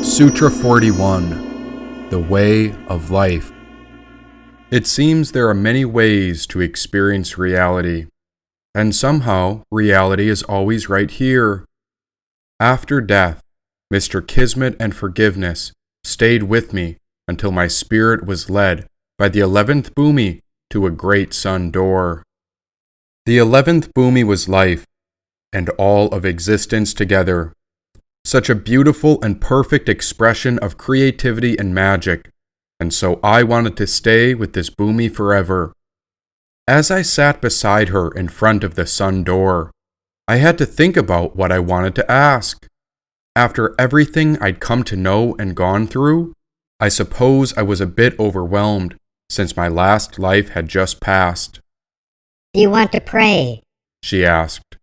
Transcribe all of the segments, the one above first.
Sutra 41, The Way of Life. It seems there are many ways to experience reality, and somehow reality is always right here. After death, Mr. Kismet and Forgiveness stayed with me until my spirit was led by the 11th Bhumi to a great sun door. The 11th Bhumi was life, and all of existence together. Such a beautiful and perfect expression of creativity and magic, and so I wanted to stay with this Bhumi forever. As I sat beside her in front of the sun door, I had to think about what I wanted to ask. After everything I'd come to know and gone through, I suppose I was a bit overwhelmed, since my last life had just passed. "Do you want to pray?" she asked.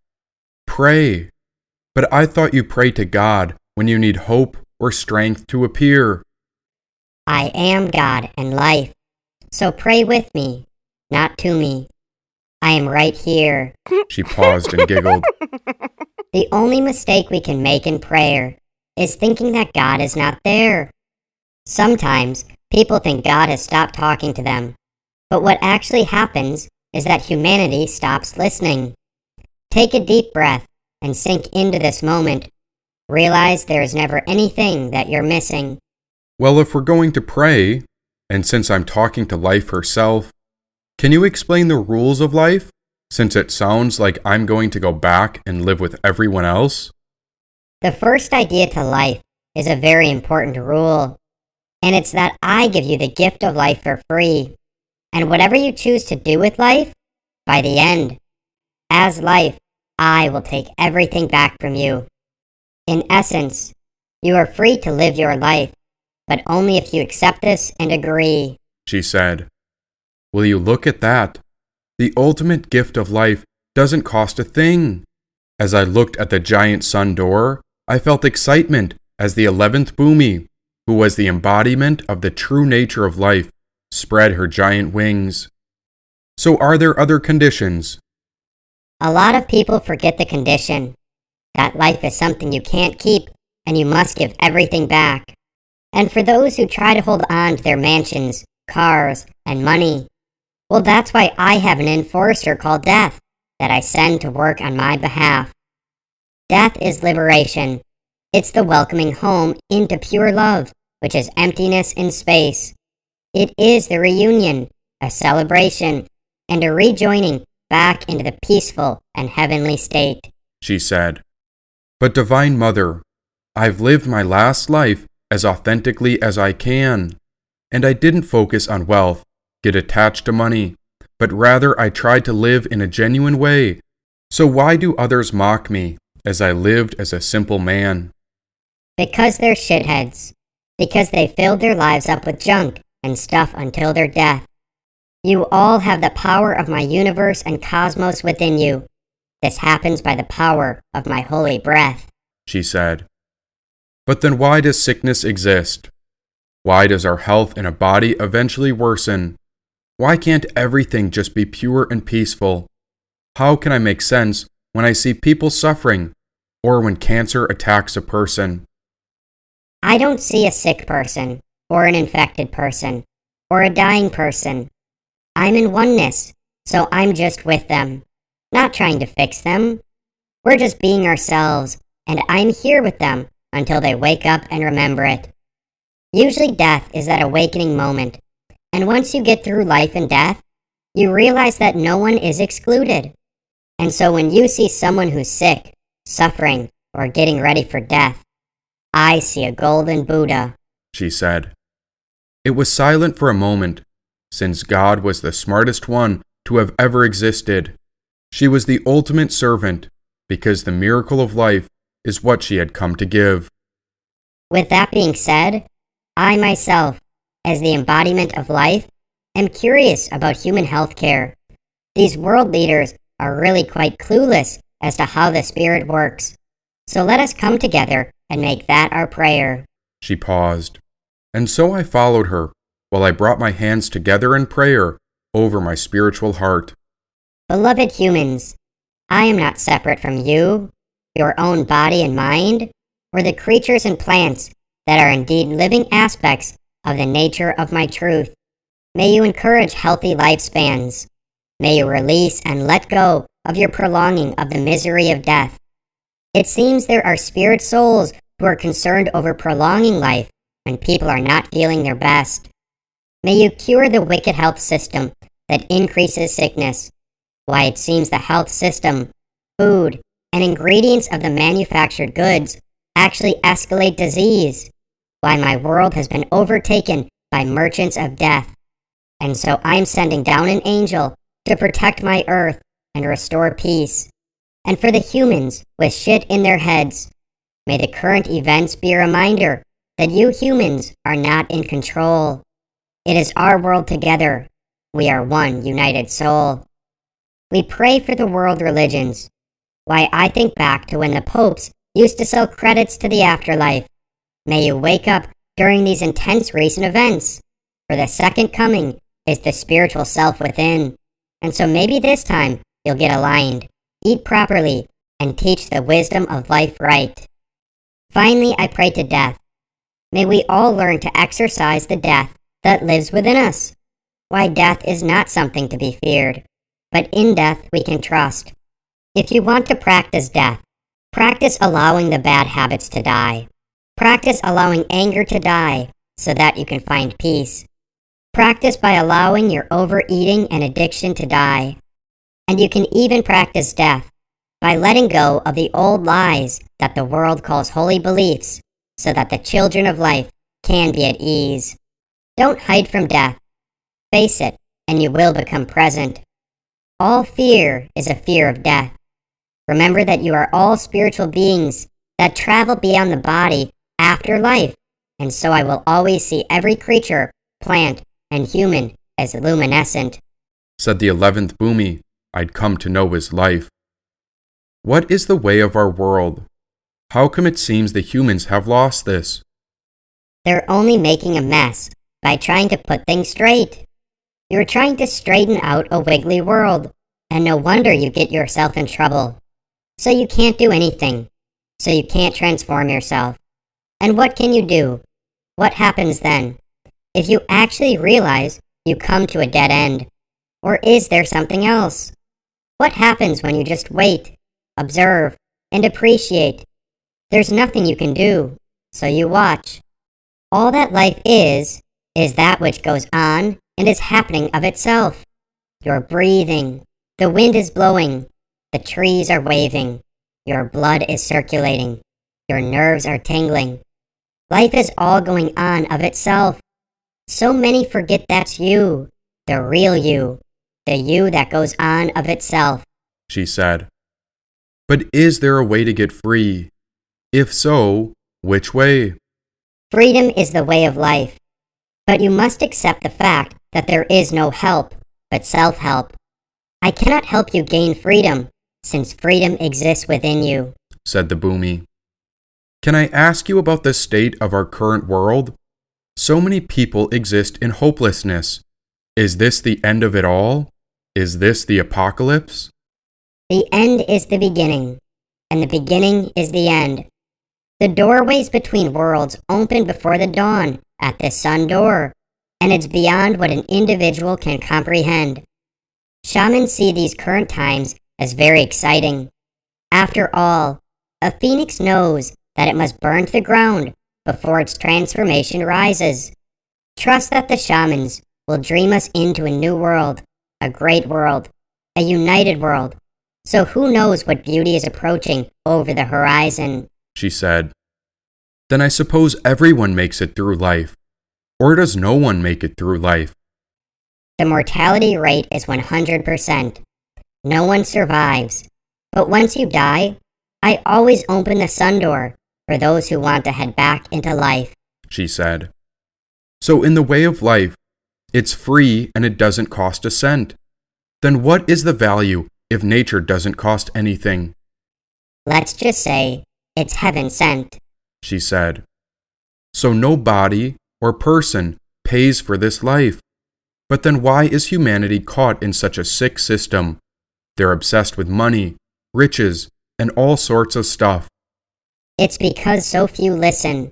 Pray? But I thought you pray to God when you need hope or strength to appear. "I am God and life, so pray with me, not to me. I am right here." She paused and giggled. The only mistake we can make in prayer is thinking that God is not there. Sometimes people think God has stopped talking to them, but what actually happens is that humanity stops listening. Take a deep breath and sink into this moment. Realize there is never anything that you're missing. Well, if we're going to pray, and since I'm talking to life herself, can you explain the rules of life, since it sounds like I'm going to go back and live with everyone else? The first idea to life is a very important rule, and it's that I give you the gift of life for free, and whatever you choose to do with life, by the end, as life, I will take everything back from you. In essence, you are free to live your life, but only if you accept this and agree, she said. Will you look at that? The ultimate gift of life doesn't cost a thing. As I looked at the giant sun door, I felt excitement as the 11th Bhumi, who was the embodiment of the true nature of life, spread her giant wings. So are there other conditions? A lot of people forget the condition, that life is something you can't keep and you must give everything back. And for those who try to hold on to their mansions, cars, and money, well, that's why I have an enforcer called Death that I send to work on my behalf. Death is liberation. It's the welcoming home into pure love, which is emptiness in space. It is the reunion, a celebration, and a rejoining back into the peaceful and heavenly state, she said. But Divine Mother, I've lived my last life as authentically as I can, and I didn't focus on wealth, get attached to money, but rather I tried to live in a genuine way. So why do others mock me as I lived as a simple man? Because they're shitheads. Because they filled their lives up with junk and stuff until their death. You all have the power of my universe and cosmos within you. This happens by the power of my holy breath, she said. But then why does sickness exist? Why does our health in a body eventually worsen? Why can't everything just be pure and peaceful? How can I make sense when I see people suffering, or when cancer attacks a person? I don't see a sick person, or an infected person, or a dying person. I'm in oneness, so I'm just with them, not trying to fix them. We're just being ourselves, and I'm here with them until they wake up and remember it. Usually death is that awakening moment, and once you get through life and death, you realize that no one is excluded. And so when you see someone who's sick, suffering, or getting ready for death, I see a golden Buddha, she said. It was silent for a moment, since God was the smartest one to have ever existed. She was the ultimate servant, because the miracle of life is what she had come to give. With that being said, I myself, as the embodiment of life, am curious about human health care. These world leaders are really quite clueless as to how the spirit works. So let us come together and make that our prayer. She paused, and so I followed her, while I brought my hands together in prayer over my spiritual heart. Beloved humans, I am not separate from you, your own body and mind, or the creatures and plants that are indeed living aspects of the nature of my truth. May you encourage healthy lifespans. May you release and let go of your prolonging of the misery of death. It seems there are spirit souls who are concerned over prolonging life when people are not feeling their best. May you cure the wicked health system that increases sickness. Why, it seems the health system, food, and ingredients of the manufactured goods actually escalate disease. Why, my world has been overtaken by merchants of death. And so I'm sending down an angel to protect my earth and restore peace. And for the humans with shit in their heads, may the current events be a reminder that you humans are not in control. It is our world together. We are one united soul. We pray for the world religions. Why, I think back to when the popes used to sell credits to the afterlife. May you wake up during these intense recent events, for the second coming is the spiritual self within. And so maybe this time you'll get aligned, eat properly, and teach the wisdom of life right. Finally, I pray to death. May we all learn to exercise the death that lives within us. Why, death is not something to be feared, but in death we can trust. If you want to practice death, practice allowing the bad habits to die. Practice allowing anger to die so that you can find peace. Practice by allowing your overeating and addiction to die. And you can even practice death by letting go of the old lies that the world calls holy beliefs so that the children of life can be at ease. Don't hide from death. Face it, and you will become present. All fear is a fear of death. Remember that you are all spiritual beings that travel beyond the body after life, and so I will always see every creature, plant, and human as luminescent, said the 11th Bhumi I'd come to know as life. What is the way of our world? How come it seems the humans have lost this? They're only making a mess by trying to put things straight. You're trying to straighten out a wiggly world, and no wonder you get yourself in trouble. So you can't do anything. So you can't transform yourself. And what can you do? What happens then? If you actually realize you come to a dead end, or is there something else? What happens when you just wait, observe, and appreciate? There's nothing you can do, so you watch. All that life is that which goes on and is happening of itself. You're breathing, the wind is blowing, the trees are waving, your blood is circulating, your nerves are tingling. Life is all going on of itself. So many forget that's you, the real you, the you that goes on of itself, she said. But is there a way to get free? If so, which way? Freedom is the way of life. But you must accept the fact that there is no help, but self-help. I cannot help you gain freedom, since freedom exists within you, said the Bhumi. Can I ask you about the state of our current world? So many people exist in hopelessness. Is this the end of it all? Is this the apocalypse? The end is the beginning, and the beginning is the end. The doorways between worlds open before the dawn at the sun door, and it's beyond what an individual can comprehend. Shamans see these current times as very exciting. After all, a phoenix knows that it must burn to the ground before its transformation rises. Trust that the shamans will dream us into a new world, a great world, a united world. So who knows what beauty is approaching over the horizon, she said. Then I suppose everyone makes it through life. Or does no one make it through life? The mortality rate is 100%. No one survives. But once you die, I always open the sun door for those who want to head back into life, she said. So in the way of life, it's free and it doesn't cost a cent. Then what is the value if nature doesn't cost anything? Let's just say it's heaven sent, she said. So no body or person pays for this life. But then why is humanity caught in such a sick system? They're obsessed with money, riches, and all sorts of stuff. It's because so few listen.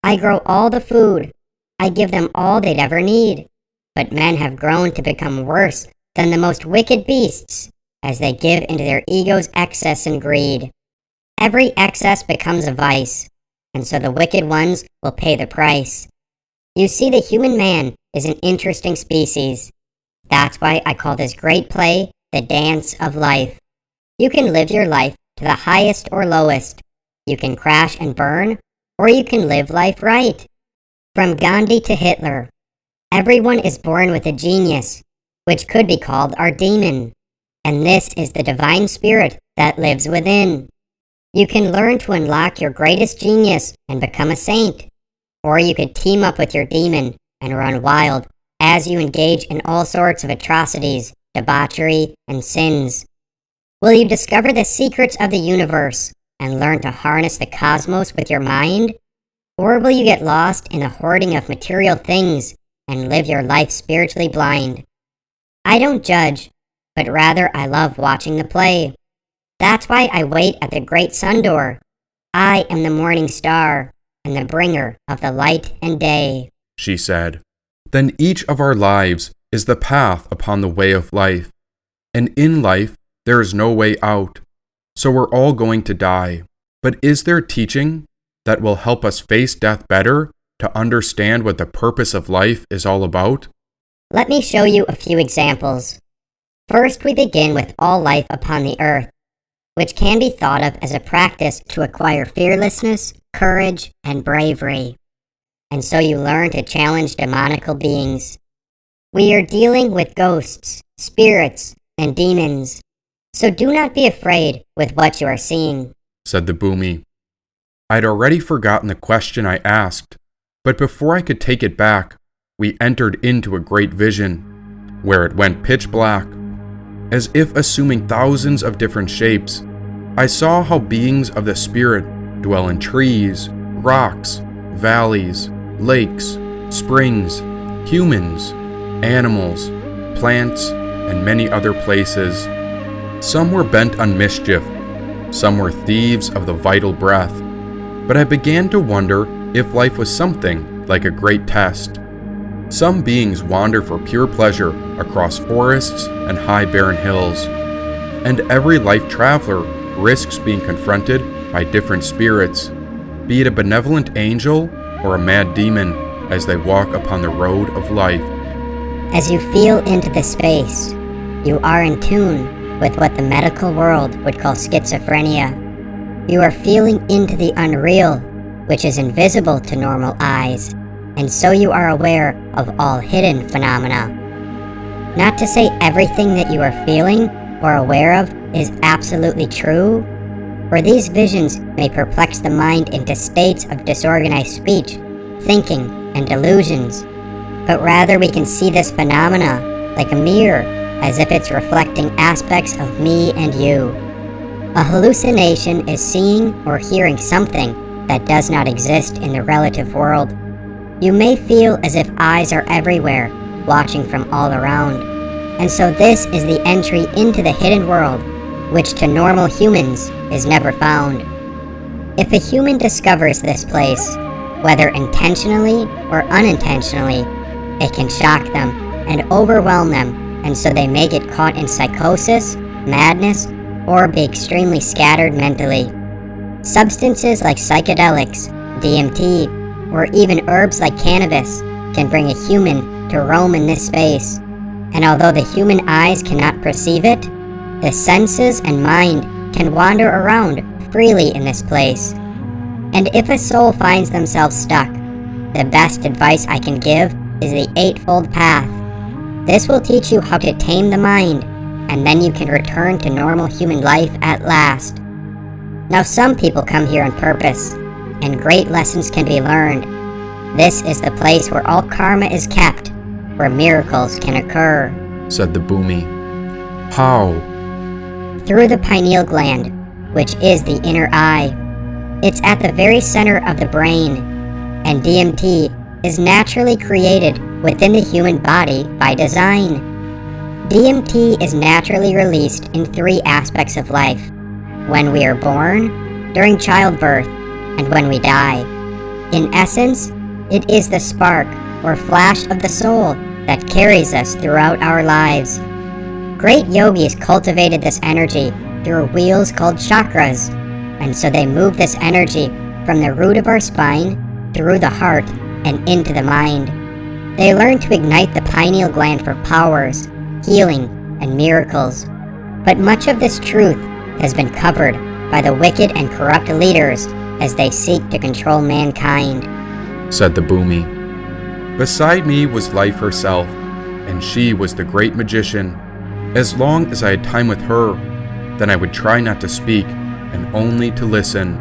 I grow all the food. I give them all they'd ever need. But men have grown to become worse than the most wicked beasts as they give into their ego's excess and greed. Every excess becomes a vice, and so the wicked ones will pay the price. You see, the human man is an interesting species. That's why I call this great play the dance of life. You can live your life to the highest or lowest. You can crash and burn, or you can live life right. From Gandhi to Hitler, everyone is born with a genius, which could be called our demon. And this is the divine spirit that lives within. You can learn to unlock your greatest genius and become a saint. Or you could team up with your demon and run wild as you engage in all sorts of atrocities, debauchery, and sins. Will you discover the secrets of the universe and learn to harness the cosmos with your mind? Or will you get lost in the hoarding of material things and live your life spiritually blind? I don't judge, but rather I love watching the play. That's why I wait at the great sun door. I am the morning star and the bringer of the light and day, she said. Then each of our lives is the path upon the way of life. And in life, there is no way out. So we're all going to die. But is there teaching that will help us face death better to understand what the purpose of life is all about? Let me show you a few examples. First, we begin with all life upon the earth, which can be thought of as a practice to acquire fearlessness, courage, and bravery. And so you learn to challenge demonical beings. We are dealing with ghosts, spirits, and demons. So do not be afraid with what you are seeing, said the Boomy. I'd already forgotten the question I asked, but before I could take it back, we entered into a great vision, where it went pitch black. As if assuming thousands of different shapes, I saw how beings of the spirit dwell in trees, rocks, valleys, lakes, springs, humans, animals, plants, and many other places. Some were bent on mischief, some were thieves of the vital breath, but I began to wonder if life was something like a great test. Some beings wander for pure pleasure across forests and high barren hills, and every life traveler risks being confronted by different spirits, be it a benevolent angel or a mad demon, as they walk upon the road of life. As you feel into the space, you are in tune with what the medical world would call schizophrenia. You are feeling into the unreal, which is invisible to normal eyes, and so you are aware of all hidden phenomena. Not to say everything that you are feeling or aware of is absolutely true, for these visions may perplex the mind into states of disorganized speech, thinking, and delusions, but rather we can see this phenomena like a mirror, as if it's reflecting aspects of me and you. A hallucination is seeing or hearing something that does not exist in the relative world. You may feel as if eyes are everywhere, watching from all around, and so this is the entry into the hidden world, which to normal humans is never found. If a human discovers this place, whether intentionally or unintentionally, it can shock them and overwhelm them, and so they may get caught in psychosis, madness, or be extremely scattered mentally. Substances like psychedelics, DMT, or even herbs like cannabis can bring a human to roam in this space, and although the human eyes cannot perceive it, the senses and mind can wander around freely in this place. And if a soul finds themselves stuck, the best advice I can give is the Eightfold Path. This will teach you how to tame the mind, and then you can return to normal human life at last. Now some people come here on purpose, and great lessons can be learned. This is the place where all karma is kept, where miracles can occur, said the Boomy. How? Through the pineal gland, which is the inner eye. It's at the very center of the brain, and DMT is naturally created within the human body by design. DMT is naturally released in 3 aspects of life: when we are born, during childbirth, and when we die. In essence, it is the spark or flash of the soul that carries us throughout our lives. Great yogis cultivated this energy through wheels called chakras, and so they move this energy from the root of our spine through the heart and into the mind. They learn to ignite the pineal gland for powers, healing, and miracles. But much of this truth has been covered by the wicked and corrupt leaders as they seek to control mankind, said the Bhumi. Beside me was life herself, and she was the great magician. As long as I had time with her, then I would try not to speak and only to listen.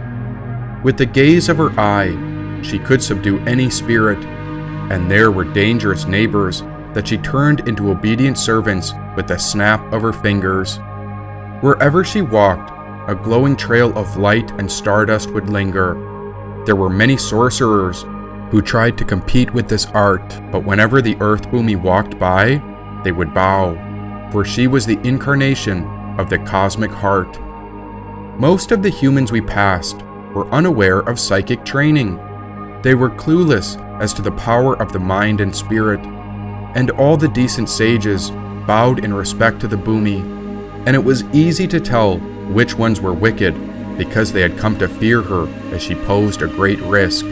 With the gaze of her eye, she could subdue any spirit, and there were dangerous neighbors that she turned into obedient servants with the snap of her fingers. Wherever she walked, a glowing trail of light and stardust would linger. There were many sorcerers who tried to compete with this art, but whenever the Earth Bhumi walked by, they would bow, for she was the incarnation of the cosmic heart. Most of the humans we passed were unaware of psychic training. They were clueless as to the power of the mind and spirit, and all the decent sages bowed in respect to the Bhumi, and it was easy to tell which ones were wicked because they had come to fear her as she posed a great risk.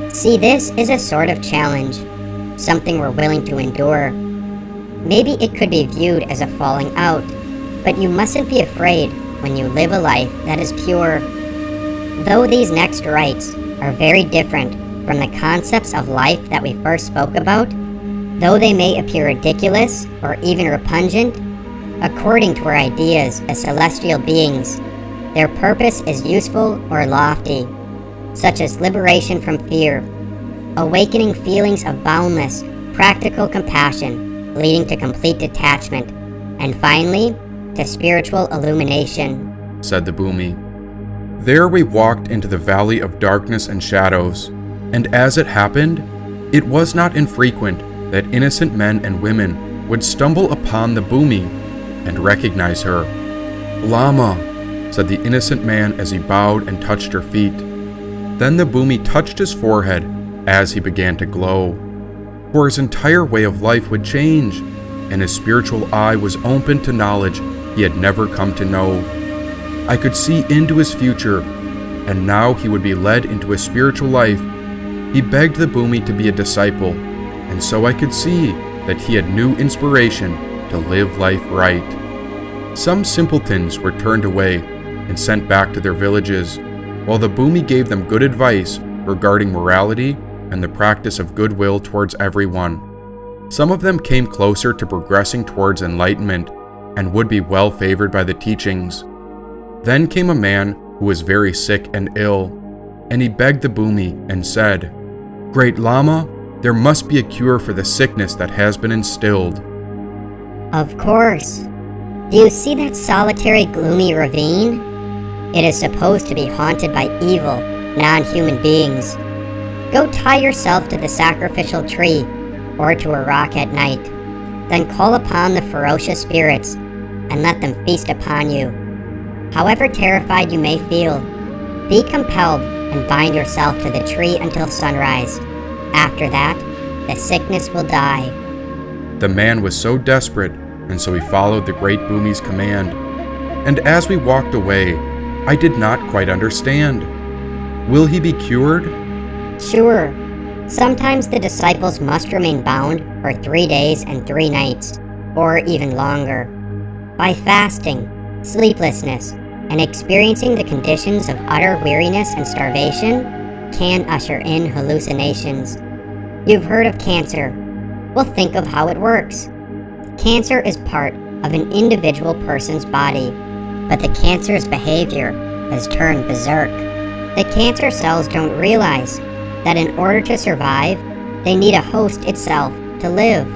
See, this is a sort of challenge, something we're willing to endure. Maybe it could be viewed as a falling out, but you mustn't be afraid when you live a life that is pure. Though these next rites are very different from the concepts of life that we first spoke about, though they may appear ridiculous or even repugnant, according to our ideas as celestial beings, their purpose is useful or lofty, such as liberation from fear, awakening feelings of boundless, practical compassion leading to complete detachment, and finally, to spiritual illumination, said the Bhumi. There we walked into the valley of darkness and shadows, and as it happened, it was not infrequent that innocent men and women would stumble upon the Bhumi and recognize her. Lama, said the innocent man as he bowed and touched her feet. Then the Bhumi touched his forehead as he began to glow, for his entire way of life would change, and his spiritual eye was open to knowledge he had never come to know. I could see into his future, and now he would be led into a spiritual life. He begged the Bhumi to be a disciple, and so I could see that he had new inspiration to live life right. Some simpletons were turned away and sent back to their villages, while the Bhumi gave them good advice regarding morality and the practice of goodwill towards everyone. Some of them came closer to progressing towards enlightenment and would be well favored by the teachings. Then came a man who was very sick and ill, and he begged the Bhumi and said, "Great Lama, there must be a cure for the sickness that has been instilled." Of course. Do you see that solitary, gloomy ravine? It is supposed to be haunted by evil, non-human beings. Go tie yourself to the sacrificial tree or to a rock at night. Then call upon the ferocious spirits and let them feast upon you. However terrified you may feel, be compelled and bind yourself to the tree until sunrise. After that, the sickness will die. The man was so desperate, and so he followed the great Bhumi's command. And as we walked away, I did not quite understand. Will he be cured? Sure. Sometimes the disciples must remain bound for 3 days and 3 nights, or even longer. By fasting, sleeplessness, and experiencing the conditions of utter weariness and starvation can usher in hallucinations. You've heard of cancer. Well, think of how it works. Cancer is part of an individual person's body, but the cancer's behavior has turned berserk. The cancer cells don't realize that in order to survive, they need a host itself to live.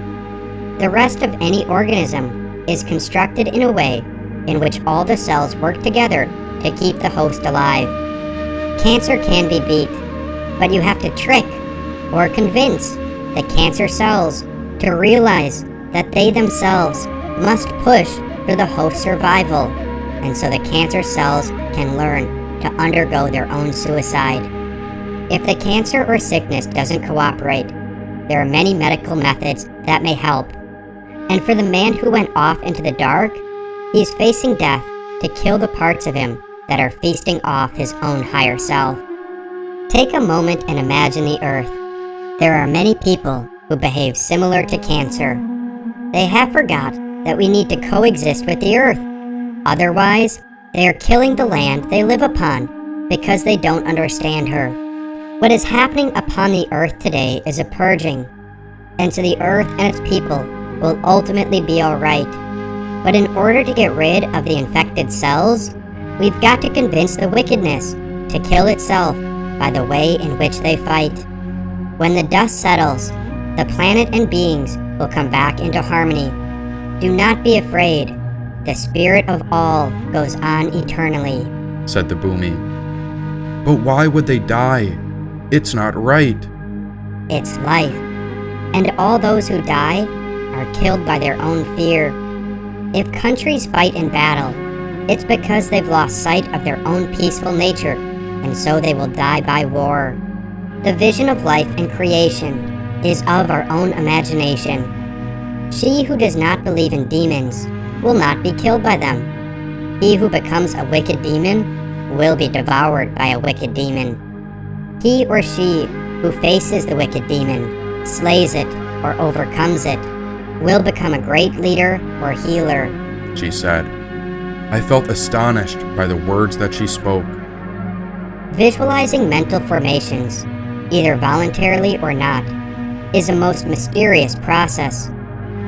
The rest of any organism is constructed in a way in which all the cells work together to keep the host alive. Cancer can be beat, but you have to trick or convince the cancer cells to realize that they themselves must push for the host's survival. and so the cancer cells can learn to undergo their own suicide. If the cancer or sickness doesn't cooperate, there are many medical methods that may help. And for the man who went off into the dark, he's facing death to kill the parts of him that are feasting off his own higher self. Take a moment and imagine the earth. There are many people who behave similar to cancer. They have forgot that we need to coexist with the earth. Otherwise, they are killing the land they live upon because they don't understand her. What is happening upon the earth today is a purging, and so the earth and its people will ultimately be alright. But in order to get rid of the infected cells, we've got to convince the wickedness to kill itself by the way in which they fight. When the dust settles, the planet and beings will come back into harmony. Do not be afraid. The spirit of all goes on eternally, said the Boomy. But why would they die? It's not right. It's life, and all those who die are killed by their own fear. If countries fight in battle, it's because they've lost sight of their own peaceful nature, and so they will die by war. The vision of life and creation is of our own imagination. She who does not believe in demons will not be killed by them. He who becomes a wicked demon will be devoured by a wicked demon. He or she who faces the wicked demon, slays it, or overcomes it, will become a great leader or healer, she said. I felt astonished by the words that she spoke. Visualizing mental formations, either voluntarily or not, is a most mysterious process.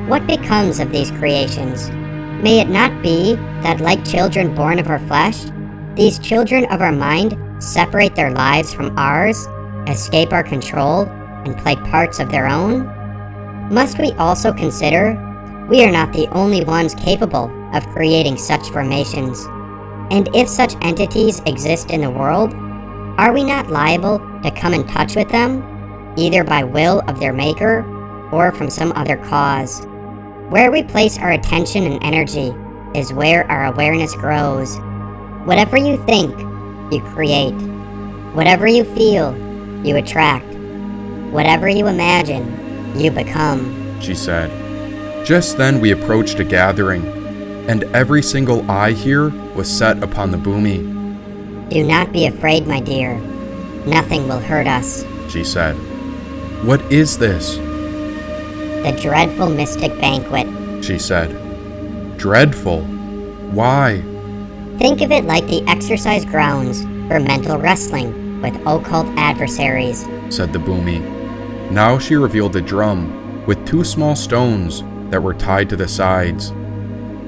What becomes of these creations? May it not be that, like children born of our flesh, these children of our mind separate their lives from ours, escape our control, and play parts of their own? Must we also consider we are not the only ones capable of creating such formations? And if such entities exist in the world, are we not liable to come in touch with them, either by will of their maker or from some other cause? Where we place our attention and energy is where our awareness grows. Whatever you think, you create. Whatever you feel, you attract. Whatever you imagine, you become, she said. Just then we approached a gathering, and every single eye here was set upon the Boomy. Do not be afraid, my dear. Nothing will hurt us, she said. What is this? The dreadful mystic banquet, she said. Dreadful? Why? Think of it like the exercise grounds for mental wrestling with occult adversaries, said the Boomy. Now she revealed a drum with 2 small stones that were tied to the sides.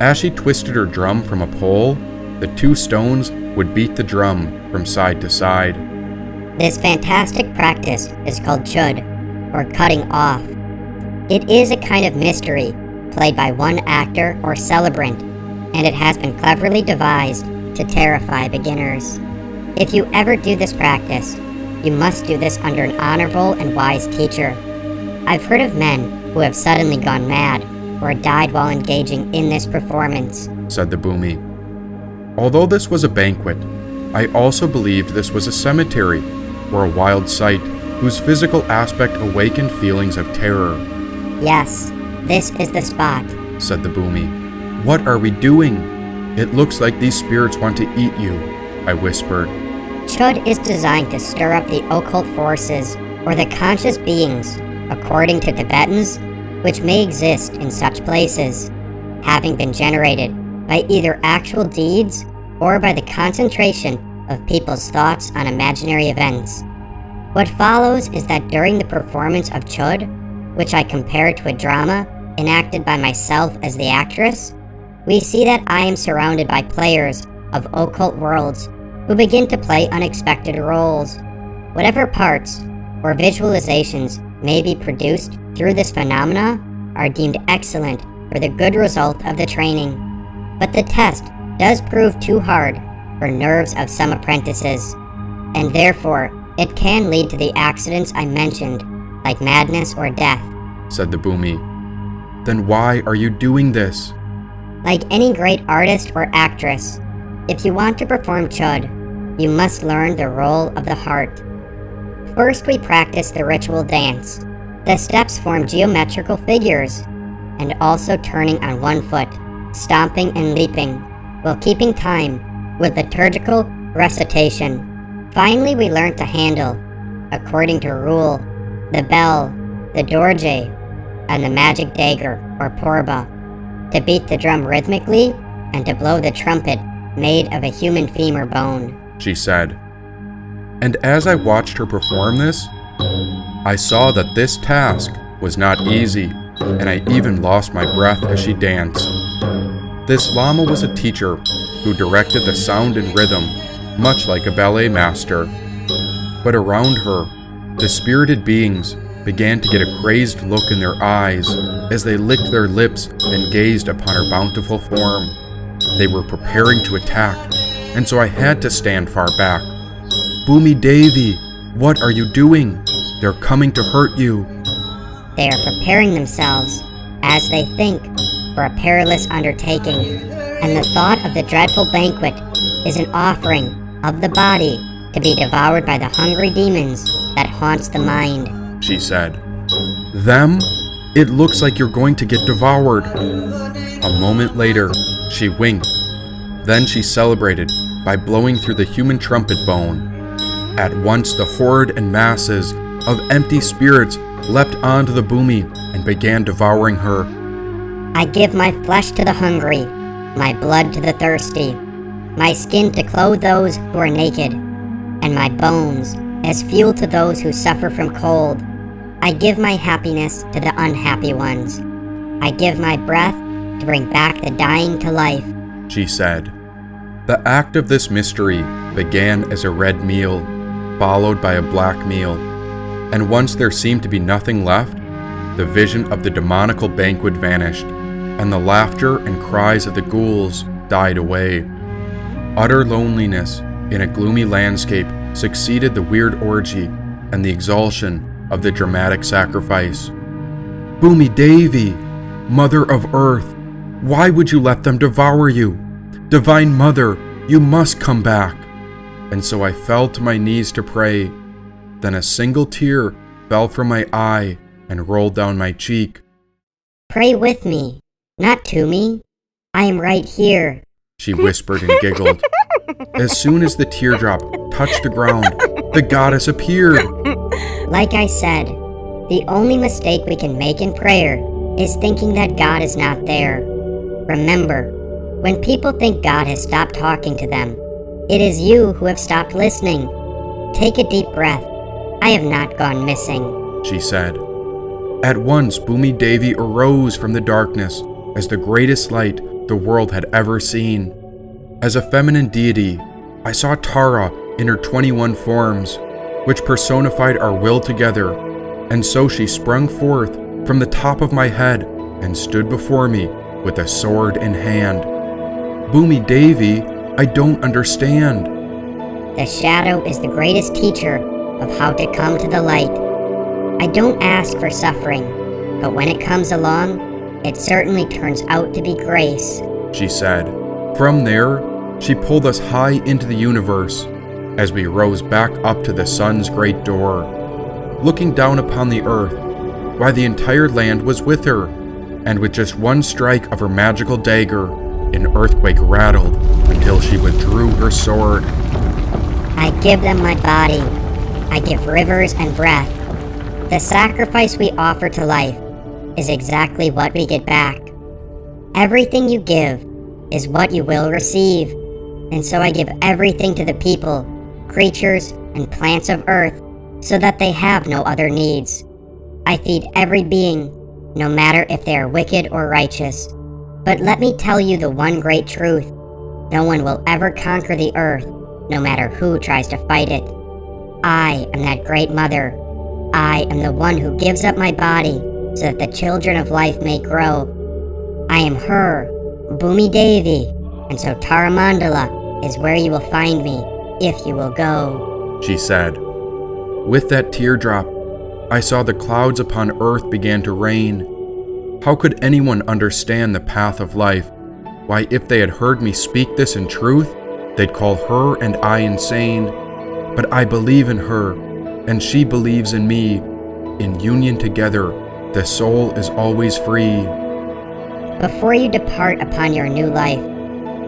As she twisted her drum from a pole, the 2 stones would beat the drum from side to side. This fantastic practice is called chud, or cutting off. It is a kind of mystery played by one actor or celebrant, and it has been cleverly devised to terrify beginners. If you ever do this practice, you must do this under an honorable and wise teacher. I've heard of men who have suddenly gone mad or died while engaging in this performance, said the Boomy. Although this was a banquet, I also believed this was a cemetery or a wild site whose physical aspect awakened feelings of terror. Yes, this is the spot, said the Boomy. What are we doing? It looks like these spirits want to eat you, I whispered. Chud is designed to stir up the occult forces, or the conscious beings, according to Tibetans, which may exist in such places, having been generated by either actual deeds or by the concentration of people's thoughts on imaginary events. What follows is that during the performance of chud, which I compare to a drama enacted by myself as the actress, we see that I am surrounded by players of occult worlds who begin to play unexpected roles. Whatever parts or visualizations may be produced through this phenomena are deemed excellent for the good result of the training. But the test does prove too hard for nerves of some apprentices, and therefore it can lead to the accidents I mentioned, like madness or death, said the Boomy. Then why are you doing this? Like any great artist or actress, If you want to perform Chud, you must learn the role of the heart. First, we practice the ritual dance. The steps form geometrical figures, and also turning on one foot, stomping and leaping, while keeping time with liturgical recitation. Finally, we learn to handle, according to rule, the bell, the dorje, and the magic dagger, or porba, to beat the drum rhythmically and to blow the trumpet made of a human femur bone, she said. And as I watched her perform this, I saw that this task was not easy, and I even lost my breath as she danced. This Lama was a teacher who directed the sound and rhythm, much like a ballet master. But around her, the spirited beings began to get a crazed look in their eyes as they licked their lips and gazed upon her bountiful form. They were preparing to attack, and so I had to stand far back. Bhumi Devi, what are you doing? They're coming to hurt you. They are preparing themselves, as they think, for a perilous undertaking, and the thought of the dreadful banquet is an offering of the body to be devoured by the hungry demons that haunts the mind, she said. Them? It looks like you're going to get devoured. A moment later, she winked. Then she celebrated by blowing through the human trumpet bone. At once the horde and masses of empty spirits leapt onto the Bhumi and began devouring her. I give my flesh to the hungry, my blood to the thirsty, my skin to clothe those who are naked, and my bones as fuel to those who suffer from cold. I give my happiness to the unhappy ones. I give my breath to bring back the dying to life, she said. The act of this mystery began as a red meal, followed by a black meal, and once there seemed to be nothing left, the vision of the demonical banquet vanished, and the laughter and cries of the ghouls died away. Utter loneliness in a gloomy landscape succeeded the weird orgy and the exaltation of the dramatic sacrifice. Bhumi Devi, Mother of Earth, why would you let them devour you? Divine Mother, you must come back. And so I fell to my knees to pray. Then a single tear fell from my eye and rolled down my cheek. Pray with me, not to me. I am right here, she whispered and giggled. As soon as the teardrop touched the ground, the goddess appeared. Like I said, the only mistake we can make in prayer is thinking that God is not there. Remember, when people think God has stopped talking to them, it is you who have stopped listening. Take a deep breath. I have not gone missing, she said. At once, Bhumi Devi arose from the darkness as the greatest light the world had ever seen. As a feminine deity, I saw Tara in her 21 forms, which personified our will together, and so she sprung forth from the top of my head and stood before me with a sword in hand. Bhumi Devi, I don't understand. The shadow is the greatest teacher of how to come to the light. I don't ask for suffering, but when it comes along, it certainly turns out to be grace, she said. From there, she pulled us high into the universe as we rose back up to the sun's great door, looking down upon the earth, while the entire land was with her, and with just one strike of her magical dagger, an earthquake rattled until she withdrew her sword. I give them my body. I give rivers and breath. The sacrifice we offer to life is exactly what we get back. Everything you give is what you will receive, and so I give everything to the people, creatures, and plants of earth so that they have no other needs. I feed every being, no matter if they are wicked or righteous. But let me tell you the one great truth. No one will ever conquer the earth, no matter who tries to fight it. I am that great mother. I am the one who gives up my body so that the children of life may grow. I am her, Bhumi Devi, and so Taramandala is where you will find me, if you will go, she said. With that teardrop, I saw the clouds upon earth began to rain. How could anyone understand the path of life? Why, if they had heard me speak this in truth, They'd call her and I insane, but I believe in her, and she believes in me. In union together, the soul is always free. Before you depart upon your new life,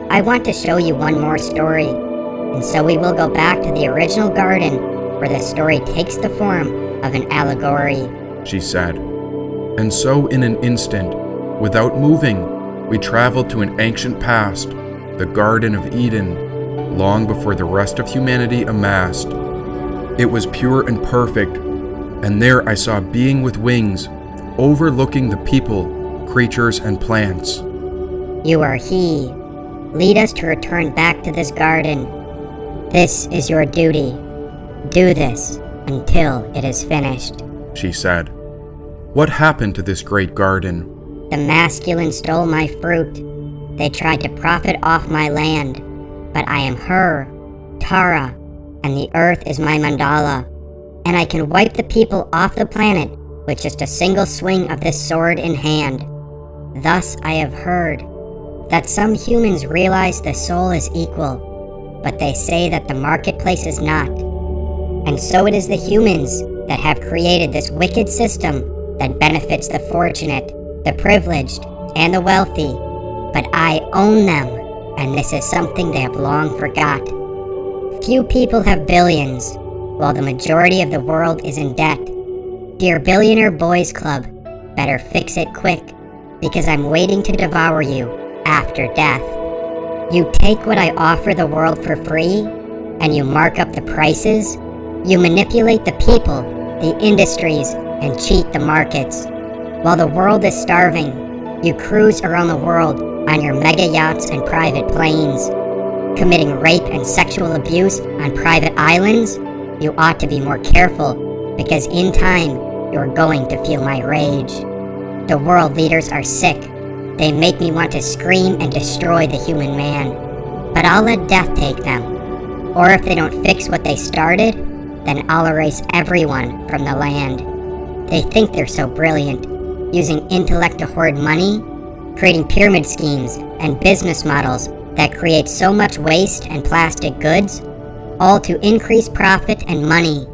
I want to show you one more story, and so we will go back to the original garden where the story takes the form of an allegory, she said. And so in an instant, without moving, we traveled to an ancient past, the Garden of Eden, long before the rest of humanity amassed. It was pure and perfect, and there I saw a being with wings, overlooking the people, creatures, and plants. You are he. Lead us to return back to this garden. This is your duty. Do this until it is finished, she said. What happened to this great garden? The masculine stole my fruit. They tried to profit off my land, but I am her, Tara, and the earth is my mandala, and I can wipe the people off the planet with just a single swing of this sword in hand. Thus I have heard that some humans realize the soul is equal, but they say that the marketplace is not. And so it is the humans that have created this wicked system that benefits the fortunate, the privileged, and the wealthy. But I own them, and this is something they have long forgot. Few people have billions, while the majority of the world is in debt. Dear Billionaire Boys Club, better fix it quick, because I'm waiting to devour you after death. You take what I offer the world for free, and you mark up the prices. You manipulate the people, the industries, and cheat the markets. While the world is starving, you cruise around the world on your mega yachts and private planes. Committing rape and sexual abuse on private islands, you ought to be more careful, because in time, you're going to feel my rage. The world leaders are sick. They make me want to scream and destroy the human man. But I'll let death take them. Or if they don't fix what they started, then I'll erase everyone from the land. They think they're so brilliant, using intellect to hoard money, creating pyramid schemes and business models that create so much waste and plastic goods, all to increase profit and money.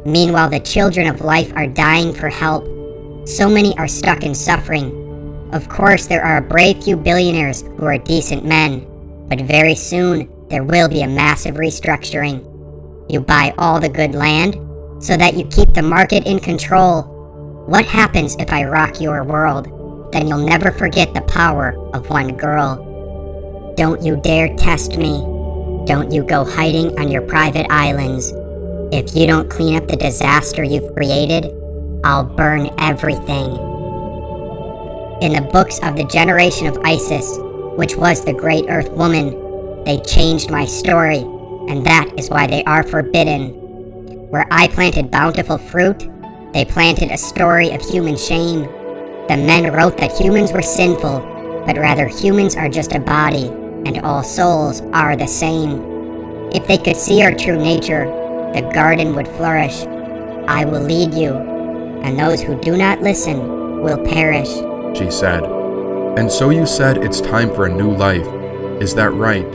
Meanwhile, the children of life are dying for help. So many are stuck in suffering. Of course, there are a brave few billionaires who are decent men, but very soon there will be a massive restructuring. You buy all the good land, so that you keep the market in control. What happens if I rock your world? Then you'll never forget the power of one girl. Don't you dare test me. Don't you go hiding on your private islands. If you don't clean up the disaster you've created, I'll burn everything. In the books of the generation of Isis, which was the great Earth Woman, they changed my story, and that is why they are forbidden. Where I planted bountiful fruit, they planted a story of human shame. The men wrote that humans were sinful, but rather humans are just a body, and all souls are the same. If they could see our true nature, the garden would flourish. I will lead you, and those who do not listen will perish, she said. And so you said it's time for a new life. Is that right?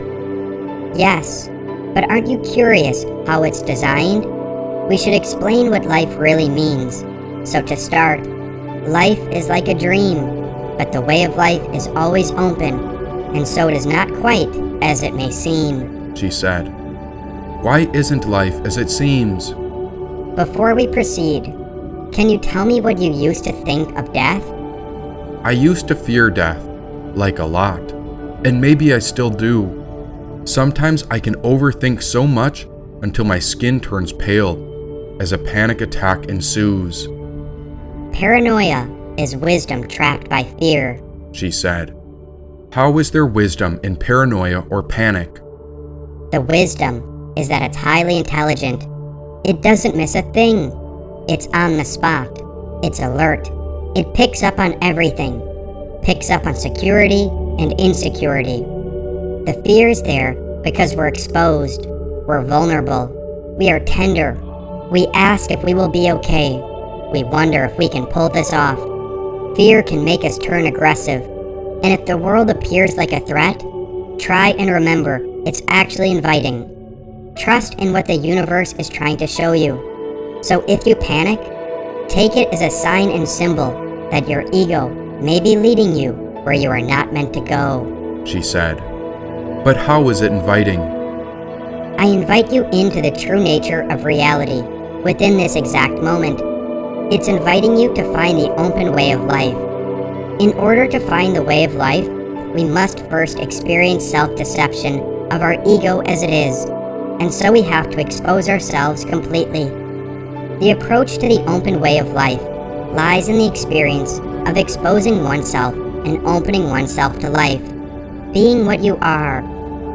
Yes, but aren't you curious how it's designed? We should explain what life really means. So to start, life is like a dream, but the way of life is always open, and so it is not quite as it may seem, she said. Why isn't life as it seems? Before we proceed, can you tell me what you used to think of death? I used to fear death, like a lot, and maybe I still do. Sometimes I can overthink so much until my skin turns pale, as a panic attack ensues. Paranoia is wisdom trapped by fear, she said. How is there wisdom in paranoia or panic? The wisdom is that it's highly intelligent. It doesn't miss a thing. It's on the spot. It's alert. It picks up on everything. Picks up on security and insecurity. The fear is there because we're exposed. We're vulnerable. We are tender. We ask if we will be okay. We wonder if we can pull this off. Fear can make us turn aggressive. And if the world appears like a threat, try and remember It's actually inviting. Trust in what the universe is trying to show you. So if you panic, take it as a sign and symbol that your ego may be leading you where you are not meant to go, she said. But how is it inviting? I invite you into the true nature of reality within this exact moment. It's inviting you to find the open way of life. In order to find the way of life, we must first experience self-deception of our ego as it is, and so we have to expose ourselves completely. The approach to the open way of life lies in the experience of exposing oneself and opening oneself to life, being what you are,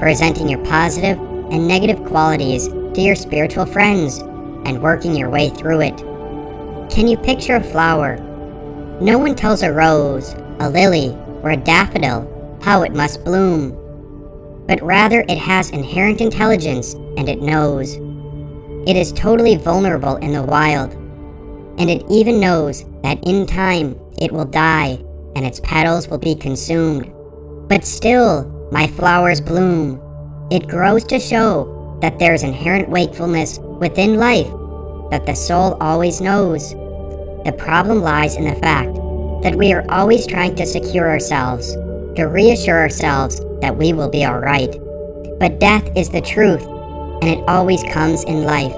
presenting your positive and negative qualities to your spiritual friends, and working your way through it. Can you picture a flower? No one tells a rose, a lily, or a daffodil how it must bloom, but rather it has inherent intelligence and it knows. It is totally vulnerable in the wild, and it even knows that in time it will die and its petals will be consumed. But still, my flowers bloom. It grows to show that there is inherent wakefulness within life that the soul always knows. The problem lies in the fact that we are always trying to secure ourselves, to reassure ourselves that we will be alright. But death is the truth, and it always comes in life.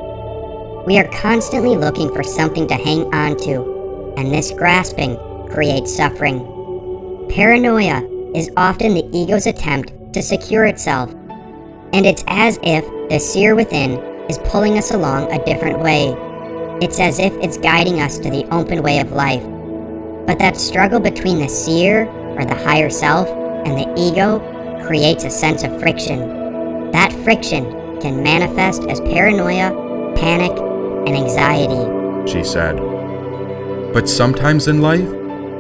We are constantly looking for something to hang on to, and this grasping creates suffering. Paranoia is often the ego's attempt to secure itself, and it's as if the seer within is pulling us along a different way. It's as if it's guiding us to the open way of life. But that struggle between the seer, or the higher self, and the ego creates a sense of friction. That friction can manifest as paranoia, panic, and anxiety, she said. But sometimes in life,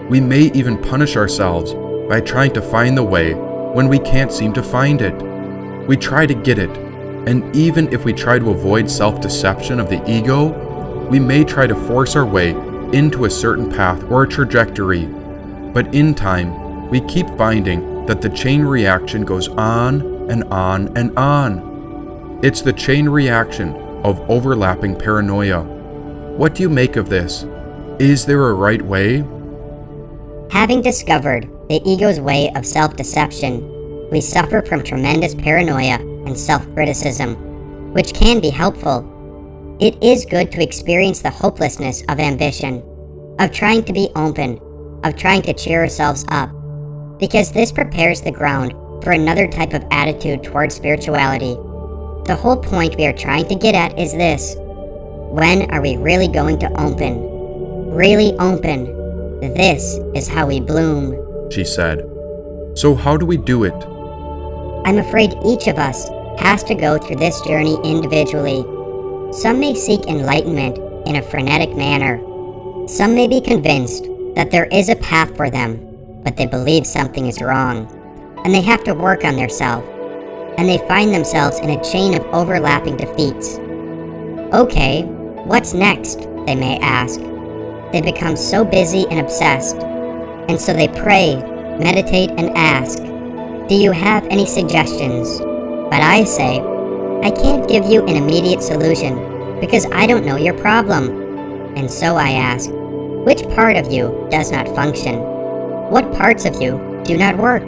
we may even punish ourselves by trying to find the way when we can't seem to find it. We try to get it, and even if we try to avoid self-deception of the ego, we may try to force our way into a certain path or a trajectory. But in time, we keep finding that the chain reaction goes on and on and on. It's the chain reaction of overlapping paranoia. What do you make of this? Is there a right way? Having discovered the ego's way of self-deception, we suffer from tremendous paranoia and self-criticism, which can be helpful. It is good to experience the hopelessness of ambition, of trying to be open, of trying to cheer ourselves up, because this prepares the ground for another type of attitude towards spirituality. The whole point we are trying to get at is this: when are we really going to open? Really open. This is how we bloom, she said. So how do we do it? I'm afraid each of us has to go through this journey individually. Some may seek enlightenment in a frenetic manner. Some may be convinced that there is a path for them, but they believe something is wrong, and they have to work on themselves, and they find themselves in a chain of overlapping defeats. Okay, what's next, they may ask. They become so busy and obsessed, and so they pray, meditate, and ask, do you have any suggestions? But I say, I can't give you an immediate solution because I don't know your problem. And so I ask, which part of you does not function? What parts of you do not work?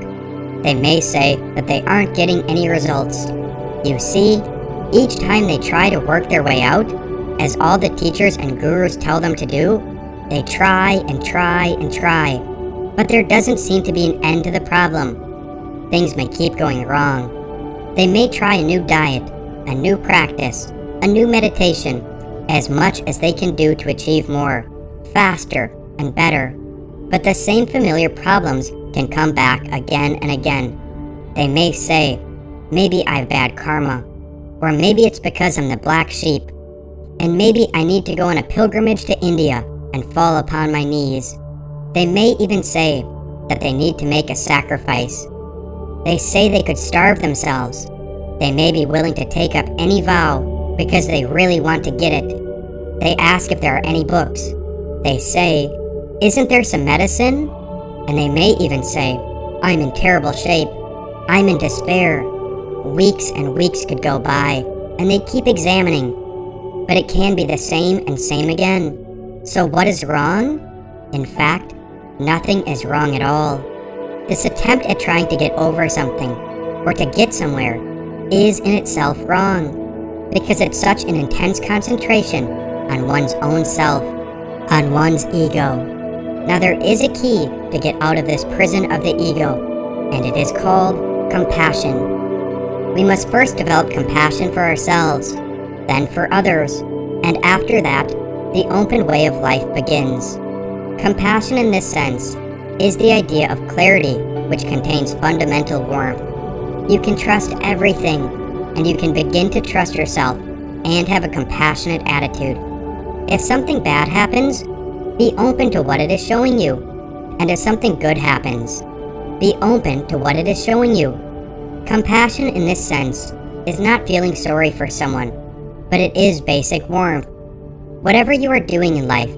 They may say that they aren't getting any results. You see, each time they try to work their way out, as all the teachers and gurus tell them to do, they try and try and try, but there doesn't seem to be an end to the problem. Things may keep going wrong. They may try a new diet, a new practice, a new meditation, as much as they can do to achieve more, faster, and better. But the same familiar problems can come back again and again. They may say, maybe I have bad karma, or maybe it's because I'm the black sheep, and maybe I need to go on a pilgrimage to India and fall upon my knees. They may even say that they need to make a sacrifice. They say they could starve themselves. They may be willing to take up any vow because they really want to get it. They ask if there are any books. They say, isn't there some medicine? And they may even say, I'm in terrible shape. I'm in despair. Weeks and weeks could go by, and they'd keep examining, but it can be the same and same again. So what is wrong? In fact, nothing is wrong at all. This attempt at trying to get over something, or to get somewhere, is in itself wrong, because it's such an intense concentration on one's own self, on one's ego. Now there is a key to get out of this prison of the ego, and it is called compassion. We must first develop compassion for ourselves, then for others, and after that, the open way of life begins. Compassion in this sense is the idea of clarity, which contains fundamental warmth. You can trust everything, and you can begin to trust yourself and have a compassionate attitude. If something bad happens, be open to what it is showing you. And if something good happens, be open to what it is showing you. Compassion in this sense is not feeling sorry for someone, but it is basic warmth. Whatever you are doing in life,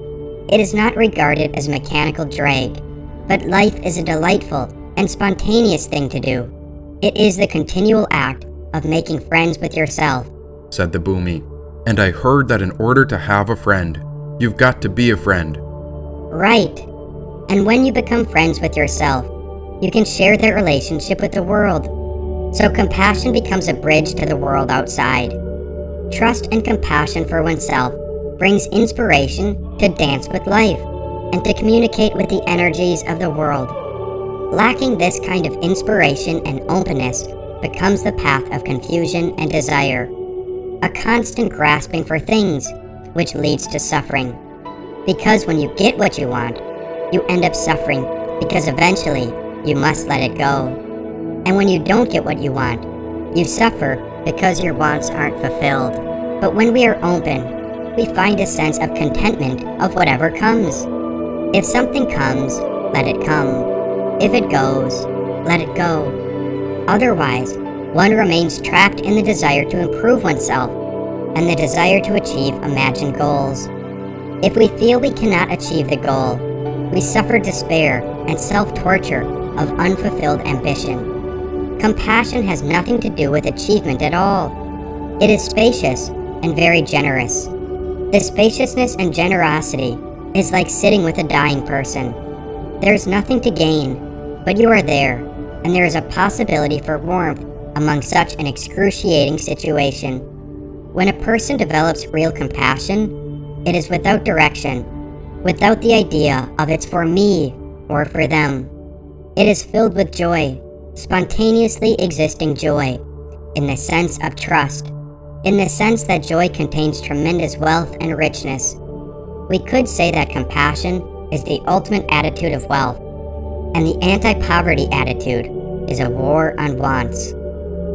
it is not regarded as mechanical drag, but life is a delightful and spontaneous thing to do. It is the continual act of making friends with yourself, said the Boomy. And I heard that in order to have a friend, you've got to be a friend. Right. And when you become friends with yourself, you can share that relationship with the world. So compassion becomes a bridge to the world outside. Trust and compassion for oneself brings inspiration to dance with life and to communicate with the energies of the world. Lacking this kind of inspiration and openness becomes the path of confusion and desire, a constant grasping for things, which leads to suffering. Because when you get what you want, you end up suffering because eventually you must let it go. And when you don't get what you want, you suffer because your wants aren't fulfilled. But when we are open, we find a sense of contentment of whatever comes. If something comes, let it come. If it goes, let it go. Otherwise, one remains trapped in the desire to improve oneself and the desire to achieve imagined goals. If we feel we cannot achieve the goal, we suffer despair and self-torture of unfulfilled ambition. Compassion has nothing to do with achievement at all. It is spacious and very generous. The spaciousness and generosity is like sitting with a dying person. There is nothing to gain, but you are there, and there is a possibility for warmth among such an excruciating situation. When a person develops real compassion, it is without direction, without the idea of it's for me or for them. It is filled with joy, spontaneously existing joy, in the sense of trust, in the sense that joy contains tremendous wealth and richness. We could say that compassion is the ultimate attitude of wealth, and the anti-poverty attitude is a war on wants.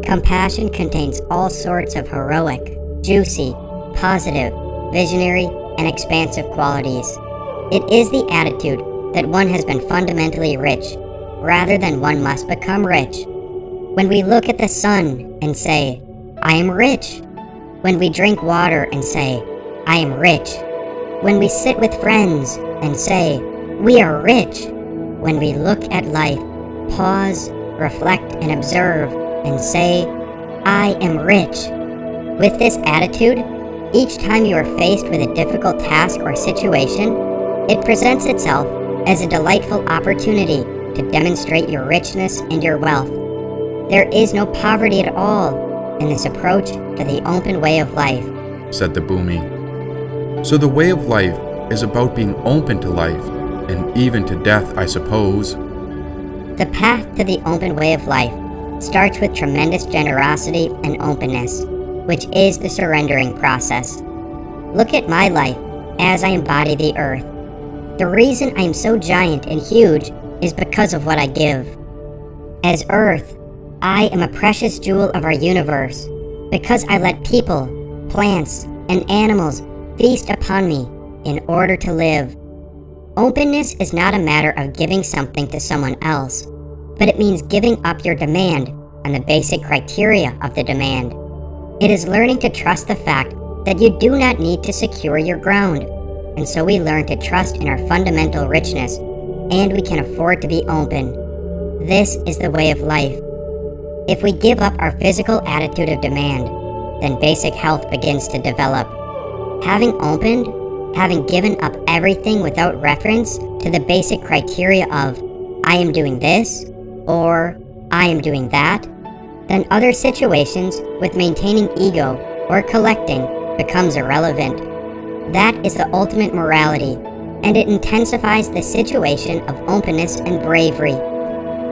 Compassion contains all sorts of heroic, juicy, positive, visionary, and expansive qualities. It is the attitude that one has been fundamentally rich, rather than one must become rich. When we look at the sun and say, I am rich. When we drink water and say, I am rich. When we sit with friends and say, we are rich. When we look at life, pause, reflect, and observe, and say, I am rich. With this attitude, each time you are faced with a difficult task or situation, it presents itself as a delightful opportunity to demonstrate your richness and your wealth. There is no poverty at all in this approach to the open way of life, said the Boomy. So the way of life is about being open to life, and even to death, I suppose. The path to the open way of life starts with tremendous generosity and openness, which is the surrendering process. Look at my life as I embody the earth. The reason I am so giant and huge is because of what I give. As earth, I am a precious jewel of our universe because I let people, plants, and animals feast upon me in order to live. Openness is not a matter of giving something to someone else, but it means giving up your demand on the basic criteria of the demand. It is learning to trust the fact that you do not need to secure your ground, and so we learn to trust in our fundamental richness, and we can afford to be open. This is the way of life. If we give up our physical attitude of demand, then basic health begins to develop. Having opened, having given up everything without reference to the basic criteria of, I am doing this, or I am doing that, then other situations with maintaining ego or collecting becomes irrelevant. That is the ultimate morality, and it intensifies the situation of openness and bravery.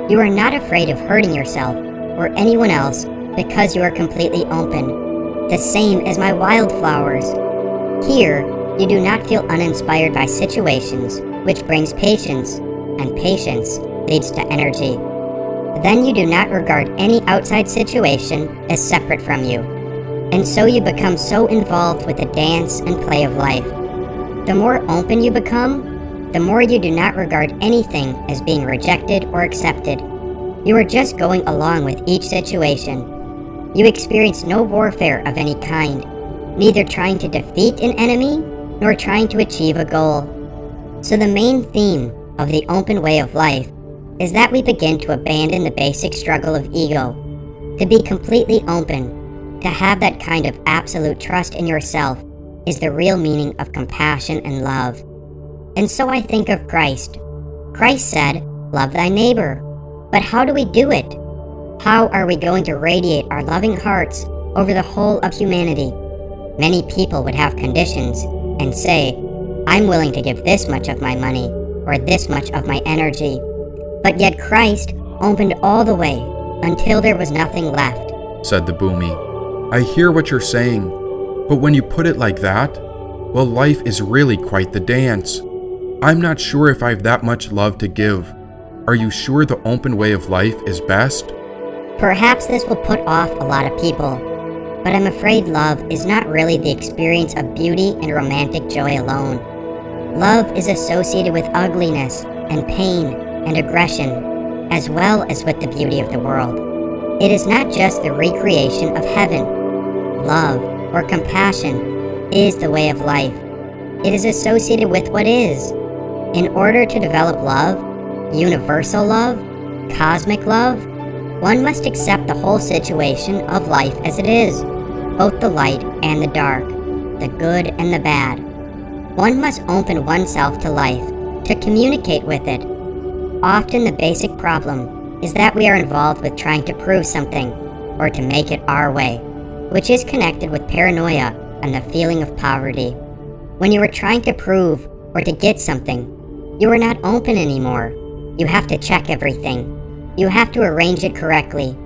You are not afraid of hurting yourself or anyone else because you are completely open, the same as my wildflowers. Here, you do not feel uninspired by situations, which brings patience, and patience leads to energy. Then you do not regard any outside situation as separate from you, and so you become so involved with the dance and play of life. The more open you become, the more you do not regard anything as being rejected or accepted. You are just going along with each situation. You experience no warfare of any kind, neither trying to defeat an enemy nor trying to achieve a goal. So the main theme of the open way of life is that we begin to abandon the basic struggle of ego, to be completely open, to have that kind of absolute trust in yourself is the real meaning of compassion and love. And so I think of Christ. Christ said, love thy neighbor. But how do we do it? How are we going to radiate our loving hearts over the whole of humanity? Many people would have conditions and say, I'm willing to give this much of my money or this much of my energy. But yet Christ opened all the way until there was nothing left, said the Boomy. I hear what you're saying, but when you put it like that, well, life is really quite the dance. I'm not sure if I have that much love to give. Are you sure the open way of life is best? Perhaps this will put off a lot of people, but I'm afraid love is not really the experience of beauty and romantic joy alone. Love is associated with ugliness and pain and aggression, as well as with the beauty of the world. It is not just the recreation of heaven. Love, or compassion, is the way of life. It is associated with what is. In order to develop love, universal love, cosmic love, one must accept the whole situation of life as it is, both the light and the dark, the good and the bad. One must open oneself to life, to communicate with it. Often the basic problem is that we are involved with trying to prove something, or to make it our way, which is connected with paranoia and the feeling of poverty. When you are trying to prove or to get something, you are not open anymore. You have to check everything. You have to arrange it correctly.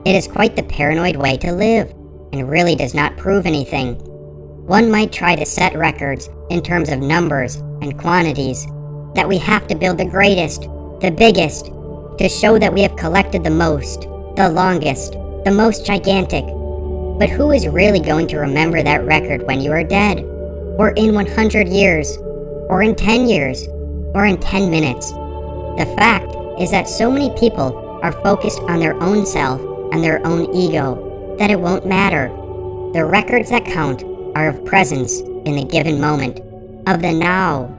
It is quite the paranoid way to live, and really does not prove anything. One might try to set records in terms of numbers and quantities, that we have to build the greatest, the biggest, to show that we have collected the most, the longest, the most gigantic. But who is really going to remember that record when you are dead? Or in 100 years? Or in 10 years? Or in 10 minutes? The fact is that so many people are focused on their own self and their own ego that it won't matter. The records that count are of presence in the given moment, of the now.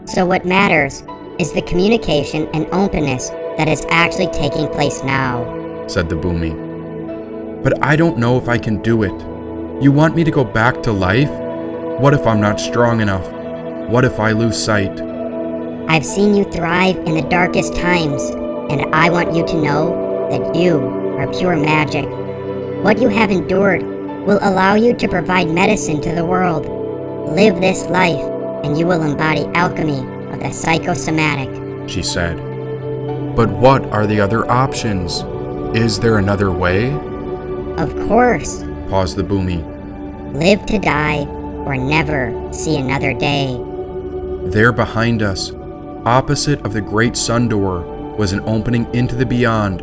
So what matters is the communication and openness that is actually taking place now, said the Boomy. But I don't know if I can do it. You want me to go back to life? What if I'm not strong enough? What if I lose sight? I've seen you thrive in the darkest times, and I want you to know that you are pure magic. What you have endured will allow you to provide medicine to the world. Live this life, and you will embody alchemy of the psychosomatic, she said. But what are the other options? Is there another way? Of course, paused the Boomy. Live to die, or never see another day. There behind us, opposite of the great sun door, was an opening into the beyond,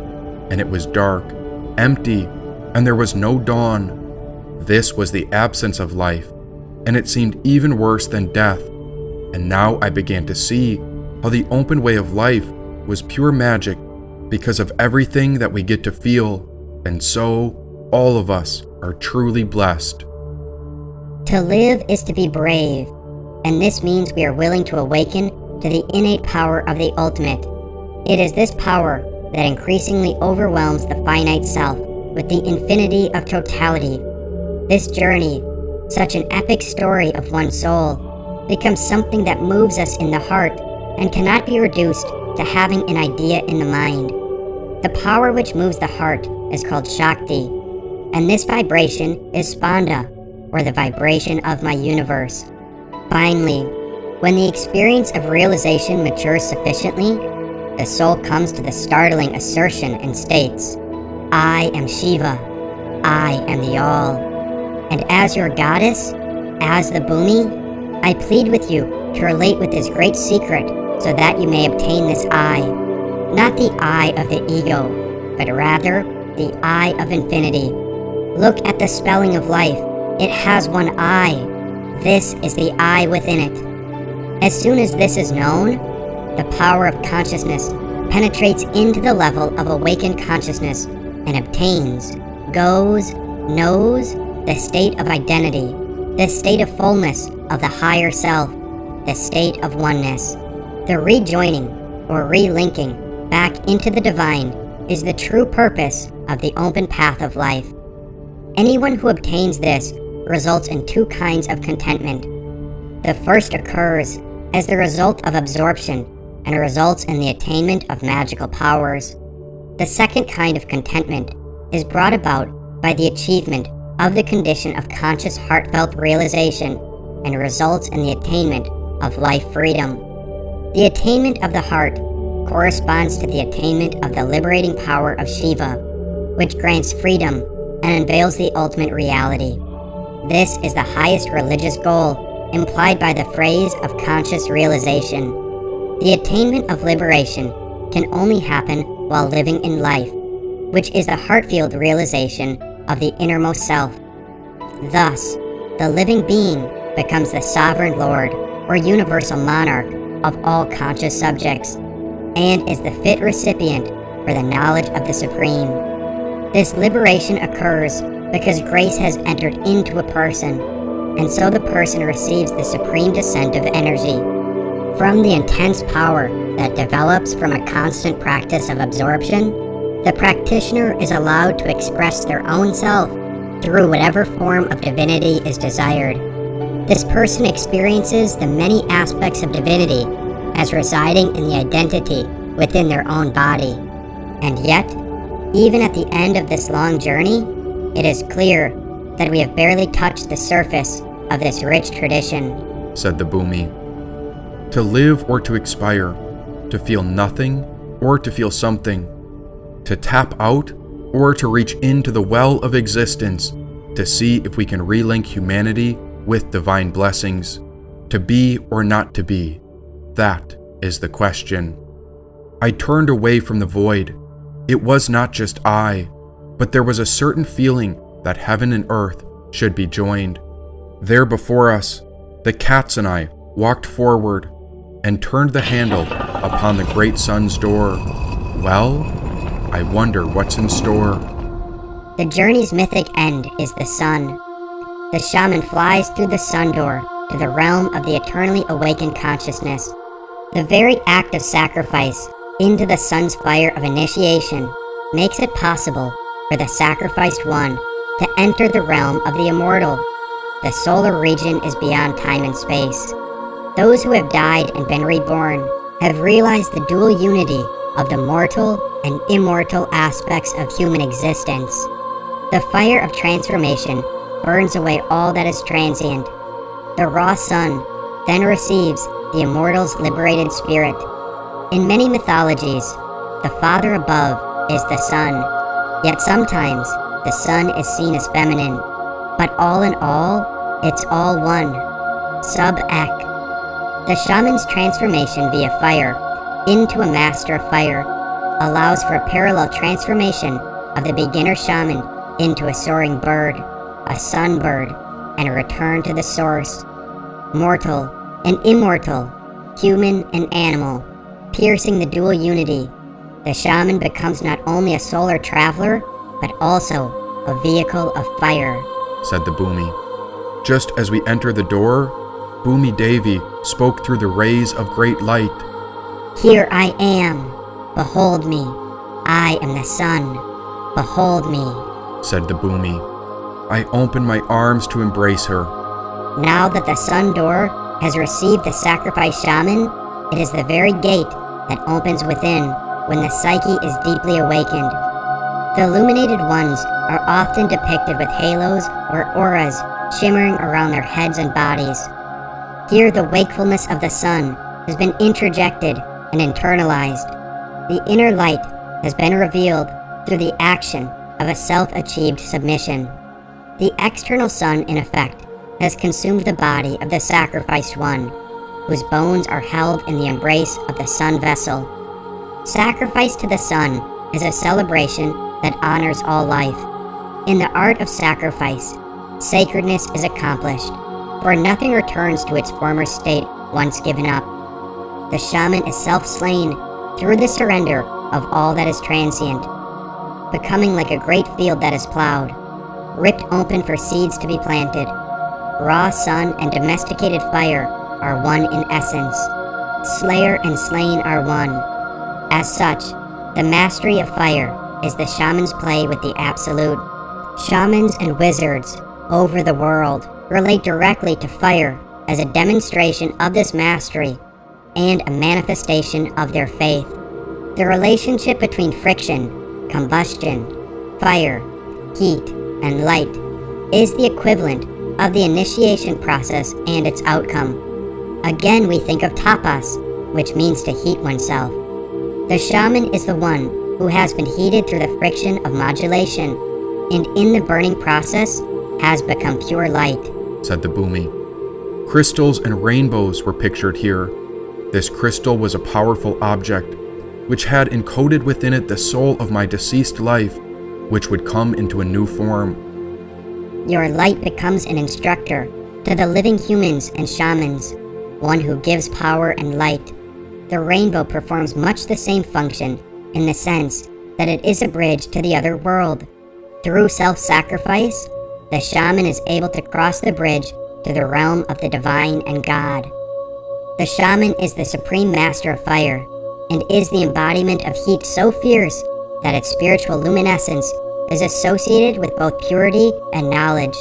and it was dark, empty, and there was no dawn. This was the absence of life, and it seemed even worse than death. And now I began to see how the open way of life was pure magic because of everything that we get to feel, and so all of us are truly blessed. To live is to be brave, and this means we are willing to awaken to the innate power of the ultimate. It is this power that increasingly overwhelms the finite self with the infinity of totality. This journey, such an epic story of one soul, becomes something that moves us in the heart and cannot be reduced to having an idea in the mind. The power which moves the heart is called Shakti, and this vibration is Spanda, or the vibration of my universe. Finally, when the experience of realization matures sufficiently, the soul comes to the startling assertion and states, I am Shiva, I am the All. And as your goddess, as the Bhumi, I plead with you to relate with this great secret so that you may obtain this I. Not the I of the ego, but rather the I of infinity. Look at the spelling of life. It has one I. This is the I within it. As soon as this is known, the power of consciousness penetrates into the level of awakened consciousness and obtains, knows the state of identity, the state of fullness of the higher self, the state of oneness. The rejoining or relinking back into the divine is the true purpose of the open path of life. Anyone who obtains this results in two kinds of contentment. The first occurs as the result of absorption and results in the attainment of magical powers. The second kind of contentment is brought about by the achievement of the condition of conscious heartfelt realization and results in the attainment of life freedom. The attainment of the heart corresponds to the attainment of the liberating power of Shiva, which grants freedom and unveils the ultimate reality. This is the highest religious goal implied by the phrase of conscious realization. The attainment of liberation can only happen while living in life, which is the heart-field realization of the innermost self. Thus, the living being becomes the sovereign lord or universal monarch of all conscious subjects, and is the fit recipient for the knowledge of the Supreme. This liberation occurs because grace has entered into a person, and so the person receives the supreme descent of energy. From the intense power that develops from a constant practice of absorption, the practitioner is allowed to express their own self through whatever form of divinity is desired. This person experiences the many aspects of divinity as residing in the identity within their own body. And yet, even at the end of this long journey, it is clear that we have barely touched the surface of this rich tradition, said the Bhumi. To live or to expire, to feel nothing or to feel something, to tap out or to reach into the well of existence, to see if we can relink humanity with divine blessings, to be or not to be. That is the question. I turned away from the void. It was not just I, but there was a certain feeling that heaven and earth should be joined. There before us, the cats and I walked forward and turned the handle upon the great sun's door. Well, I wonder what's in store. The journey's mythic end is the sun. The shaman flies through the sun door to the realm of the eternally awakened consciousness. The very act of sacrifice into the sun's fire of initiation makes it possible for the sacrificed one to enter the realm of the immortal. The solar region is beyond time and space. Those who have died and been reborn have realized the dual unity of the mortal and immortal aspects of human existence. The fire of transformation burns away all that is transient. The raw sun then receives the immortal's liberated spirit. In many mythologies, the Father above is the sun, yet sometimes the sun is seen as feminine. But all in all, it's all one. Sub-Ek. The shaman's transformation via fire into a master of fire allows for a parallel transformation of the beginner shaman into a soaring bird, a sunbird, and a return to the source. Mortal and immortal, human and animal, piercing the dual unity, the shaman becomes not only a solar traveler, but also a vehicle of fire, said the Bhumi. Just as we enter the door, Bhumi Devi spoke through the rays of great light. Here I am. Behold me. I am the sun. Behold me. said the Boomy. I open my arms to embrace her. Now that the sun door has received the sacrifice shaman, it is the very gate that opens within when the psyche is deeply awakened. The illuminated ones are often depicted with halos or auras shimmering around their heads and bodies. Here the wakefulness of the sun has been introjected and internalized. The inner light has been revealed through the action of a self-achieved submission. The external sun, in effect, has consumed the body of the sacrificed one, whose bones are held in the embrace of the sun vessel. Sacrifice to the sun is a celebration that honors all life. In the art of sacrifice, sacredness is accomplished, for nothing returns to its former state once given up. The shaman is self-slain through the surrender of all that is transient, becoming like a great field that is plowed, ripped open for seeds to be planted. Raw sun and domesticated fire are one in essence. Slayer and slain are one. As such, the mastery of fire is the shaman's play with the absolute. Shamans and wizards over the world relate directly to fire as a demonstration of this mastery and a manifestation of their faith. The relationship between friction, combustion, fire, heat, and light is the equivalent of the initiation process and its outcome. Again, we think of tapas, which means to heat oneself. The shaman is the one who has been heated through the friction of modulation, and in the burning process has become pure light, said the Boomy. Crystals and rainbows were pictured here. This crystal was a powerful object, which had encoded within it the soul of my deceased life, which would come into a new form. Your light becomes an instructor to the living humans and shamans, one who gives power and light. The rainbow performs much the same function in the sense that it is a bridge to the other world. Through self-sacrifice, the shaman is able to cross the bridge to the realm of the divine and God. The shaman is the supreme master of fire, and is the embodiment of heat so fierce that its spiritual luminescence is associated with both purity and knowledge.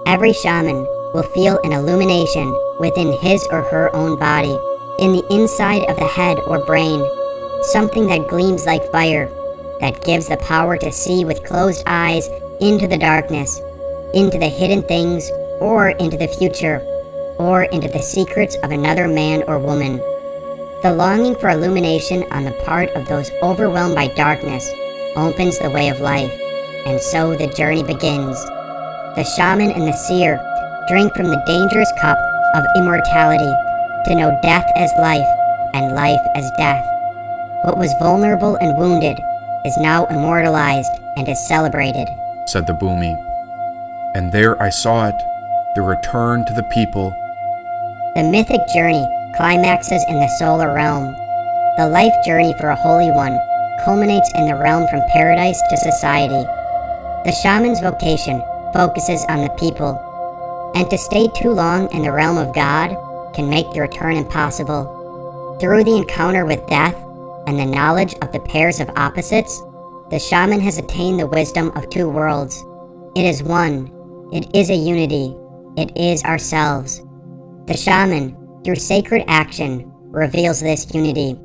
Every shaman will feel an illumination within his or her own body, in the inside of the head or brain, something that gleams like fire, that gives the power to see with closed eyes into the darkness, into the hidden things, or into the future, or into the secrets of another man or woman. The longing for illumination on the part of those overwhelmed by darkness opens the way of life, and so the journey begins. The shaman and the seer drink from the dangerous cup of immortality to know death as life and life as death. What was vulnerable and wounded is now immortalized and is celebrated, said the Boomy. And there I saw it, the return to the people. The mythic journey climaxes in the solar realm. The life journey for a holy one culminates in the realm from paradise to society. The shaman's vocation focuses on the people, and to stay too long in the realm of God can make the return impossible. Through the encounter with death and the knowledge of the pairs of opposites, the shaman has attained the wisdom of two worlds. It is one. It is a unity. It is ourselves. The shaman, through sacred action, reveals this unity.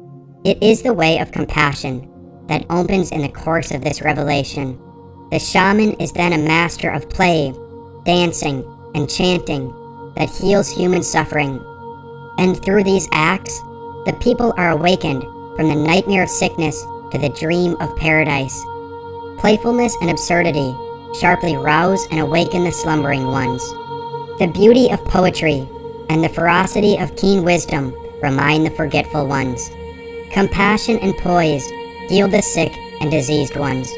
It is the way of compassion that opens in the course of this revelation. The shaman is then a master of play, dancing, and chanting that heals human suffering. And through these acts, the people are awakened from the nightmare of sickness to the dream of paradise. Playfulness and absurdity sharply rouse and awaken the slumbering ones. The beauty of poetry and the ferocity of keen wisdom remind the forgetful ones. Compassion and poise heal the sick and diseased ones.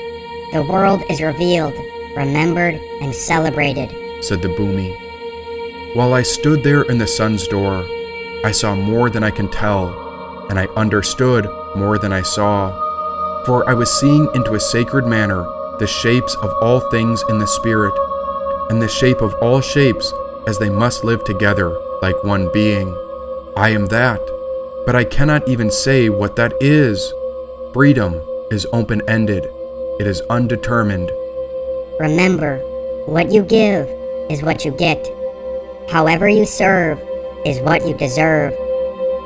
The world is revealed, remembered, and celebrated, said the Boomy. While I stood there in the sun's door, I saw more than I can tell, and I understood more than I saw. For I was seeing into a sacred manner the shapes of all things in the spirit, and the shape of all shapes as they must live together like one being. I am that, but I cannot even say what that is. Freedom is open-ended. It is undetermined. Remember, what you give is what you get. However you serve is what you deserve.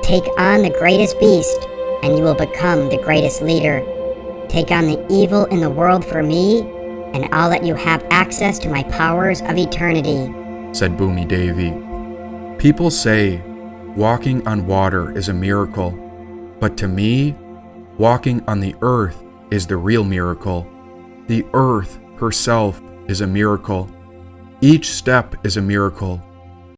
Take on the greatest beast, and you will become the greatest leader. Take on the evil in the world for me, and I'll let you have access to my powers of eternity, said Bhumi Devi. People say walking on water is a miracle, but to me, walking on the earth is the real miracle. The earth herself is a miracle. Each step is a miracle.